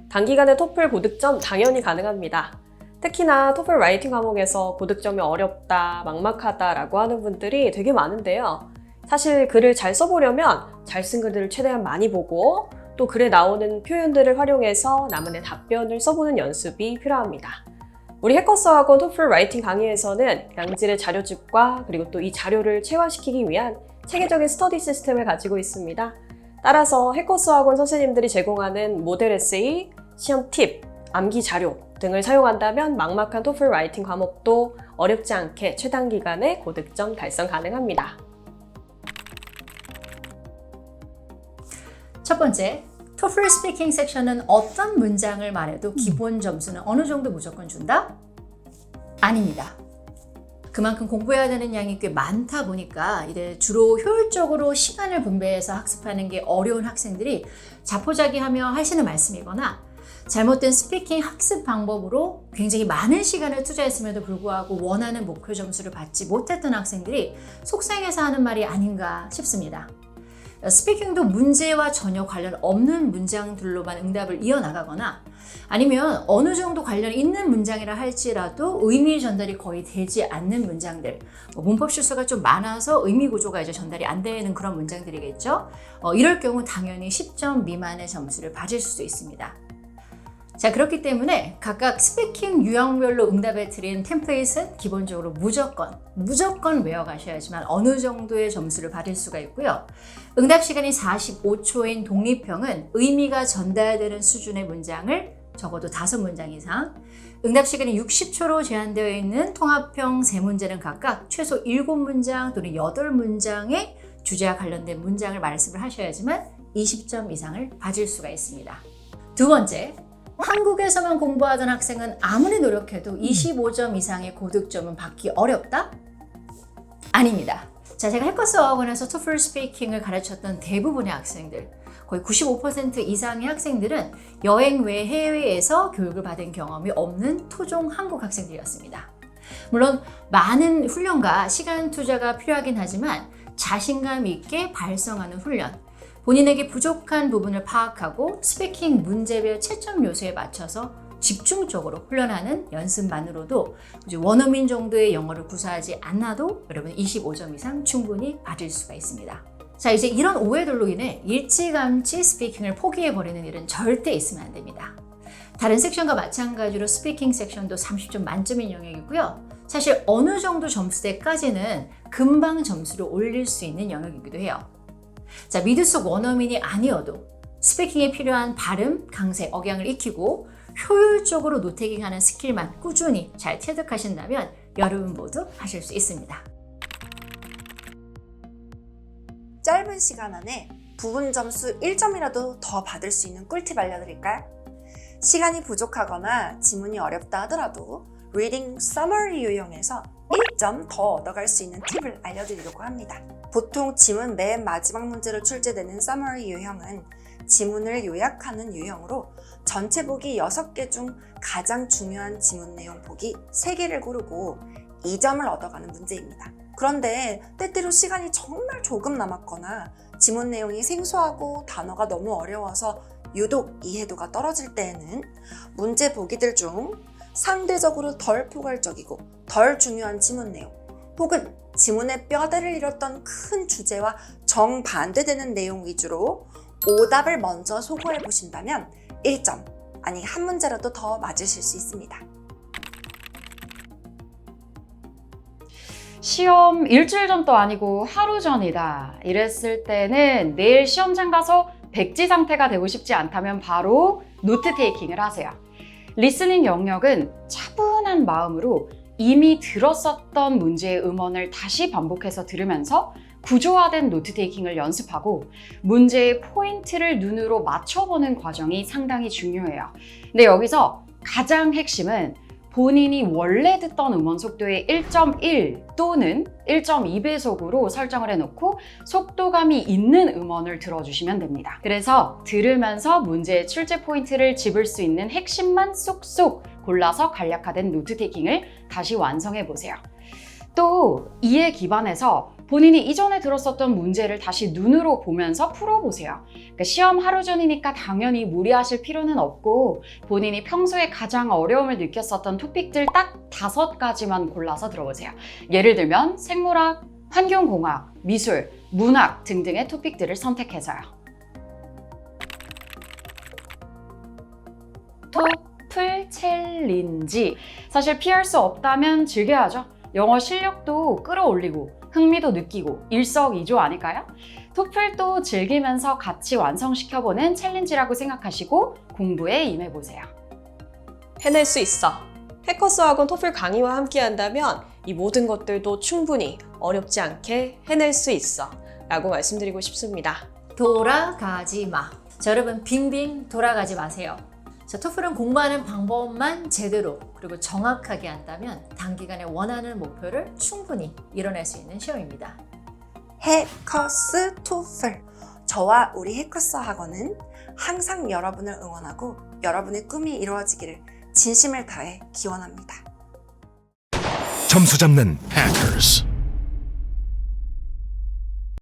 단기간에 토플 고득점 당연히 가능합니다. 특히나 토플 라이팅 과목에서 고득점이 어렵다, 막막하다라고 하는 분들이 되게 많은데요. 사실 글을 잘 써보려면 잘 쓴 글들을 최대한 많이 보고 또 글에 나오는 표현들을 활용해서 나만의 답변을 써보는 연습이 필요합니다. 우리 해커스학원 토플 라이팅 강의에서는 양질의 자료집과 그리고 또 이 자료를 체화시키기 위한 체계적인 스터디 시스템을 가지고 있습니다. 따라서 해커스학원 선생님들이 제공하는 모델 에세이, 시험 팁, 암기 자료 등을 사용한다면 막막한 토플 라이팅 과목도 어렵지 않게 최단기간에 고득점 달성 가능합니다. 첫 번째, 토플 스피킹 섹션은 어떤 문장을 말해도 기본 점수는 어느 정도 무조건 준다? 아닙니다. 그만큼 공부해야 되는 양이 꽤 많다 보니까 이제 주로 효율적으로 시간을 분배해서 학습하는 게 어려운 학생들이 자포자기하며 하시는 말씀이거나 잘못된 스피킹 학습 방법으로 굉장히 많은 시간을 투자했음에도 불구하고 원하는 목표 점수를 받지 못했던 학생들이 속상해서 하는 말이 아닌가 싶습니다. 스피킹도 문제와 전혀 관련 없는 문장들로만 응답을 이어나가거나 아니면 어느 정도 관련 있는 문장이라 할지라도 의미 전달이 거의 되지 않는 문장들, 문법 실수가 좀 많아서 의미 구조가 이제 전달이 안 되는 그런 문장들이겠죠. 이럴 경우 당연히 10점 미만의 점수를 받을 수도 있습니다. 자, 그렇기 때문에 각각 스피킹 유형별로 응답해 드린 템플릿은 기본적으로 무조건 외워가셔야지만 어느 정도의 점수를 받을 수가 있고요. 응답 시간이 45초인 독립형은 의미가 전달되는 수준의 문장을 적어도 5문장 이상, 응답 시간이 60초로 제한되어 있는 통합형 3문제는 각각 최소 7문장 또는 8문장의 주제와 관련된 문장을 말씀을 하셔야지만 20점 이상을 받을 수가 있습니다. 두 번째, 한국에서만 공부하던 학생은 아무리 노력해도 25점 이상의 고득점은 받기 어렵다? 아닙니다. 자, 제가 해커스학원에서 토플 스피킹을 가르쳤던 대부분의 학생들, 거의 95% 이상의 학생들은 여행 외 해외에서 교육을 받은 경험이 없는 토종 한국 학생들이었습니다. 물론 많은 훈련과 시간 투자가 필요하긴 하지만 자신감 있게 발성하는 훈련, 본인에게 부족한 부분을 파악하고 스피킹 문제별 채점 요소에 맞춰서 집중적으로 훈련하는 연습만으로도 원어민 정도의 영어를 구사하지 않아도 여러분 25점 이상 충분히 받을 수가 있습니다. 자, 이제 이런 오해들로 인해 일찌감치 스피킹을 포기해버리는 일은 절대 있으면 안 됩니다. 다른 섹션과 마찬가지로 스피킹 섹션도 30점 만점인 영역이고요. 사실 어느 정도 점수대까지는 금방 점수를 올릴 수 있는 영역이기도 해요. 자, 미드 속 원어민이 아니어도 스피킹에 필요한 발음, 강세, 억양을 익히고 효율적으로 노태깅하는 스킬만 꾸준히 잘 체득하신다면 여러분 모두 하실 수 있습니다. 짧은 시간 안에 부분 점수 1점이라도 더 받을 수 있는 꿀팁 알려드릴까요? 시간이 부족하거나 지문이 어렵다 하더라도 리딩 서머리 유형에서 1점 더 얻어갈 수 있는 팁을 알려드리려고 합니다. 보통 지문 맨 마지막 문제로 출제되는 서머리 유형은 지문을 요약하는 유형으로 전체 보기 6개 중 가장 중요한 지문 내용 보기 3개를 고르고 2점을 얻어가는 문제입니다. 그런데 때때로 시간이 정말 조금 남았거나 지문 내용이 생소하고 단어가 너무 어려워서 유독 이해도가 떨어질 때에는 문제 보기들 중 상대적으로 덜 포괄적이고 덜 중요한 지문 내용 혹은 지문의 뼈대를 잃었던 큰 주제와 정반대되는 내용 위주로 오답을 먼저 소거해 보신다면 1점, 아니 한 문제라도 더 맞으실 수 있습니다. 시험 일주일 전도 아니고 하루 전이다 이랬을 때는 내일 시험장 가서 백지 상태가 되고 싶지 않다면 바로 노트 테이킹을 하세요. 리스닝 영역은 차분한 마음으로 이미 들었었던 문제의 음원을 다시 반복해서 들으면서 구조화된 노트 테이킹을 연습하고 문제의 포인트를 눈으로 맞춰보는 과정이 상당히 중요해요. 근데 여기서 가장 핵심은 본인이 원래 듣던 음원 속도의 1.1 또는 1.2배속으로 설정을 해놓고 속도감이 있는 음원을 들어주시면 됩니다. 그래서 들으면서 문제의 출제 포인트를 집을 수 있는 핵심만 쏙쏙 골라서 간략화된 노트 테이킹을 다시 완성해 보세요. 또 이에 기반해서 본인이 이전에 들었었던 문제를 다시 눈으로 보면서 풀어보세요. 그러니까 시험 하루 전이니까 당연히 무리하실 필요는 없고 본인이 평소에 가장 어려움을 느꼈었던 토픽들 딱 5가지만 골라서 들어보세요. 예를 들면 생물학, 환경공학, 미술, 문학 등등의 토픽들을 선택해서요. 토플 챌린지. 사실 피할 수 없다면 즐겨야죠. 영어 실력도 끌어올리고 흥미도 느끼고 일석이조 아닐까요? 토플도 즐기면서 같이 완성시켜보는 챌린지라고 생각하시고 공부에 임해보세요. 해낼 수 있어. 해커스 학원 토플 강의와 함께 한다면 이 모든 것들도 충분히 어렵지 않게 해낼 수 있어 라고 말씀드리고 싶습니다. 돌아가지 마. 자, 여러분 빙빙 돌아가지 마세요. 자, 토플은 공부하는 방법만 제대로 그리고 정확하게 한다면 단기간에 원하는 목표를 충분히 이뤄낼 수 있는 시험입니다. 해커스 토플. 저와 우리 해커스 학원은 항상 여러분을 응원하고 여러분의 꿈이 이루어지기를 진심을 다해 기원합니다. 점수 잡는 Hackers.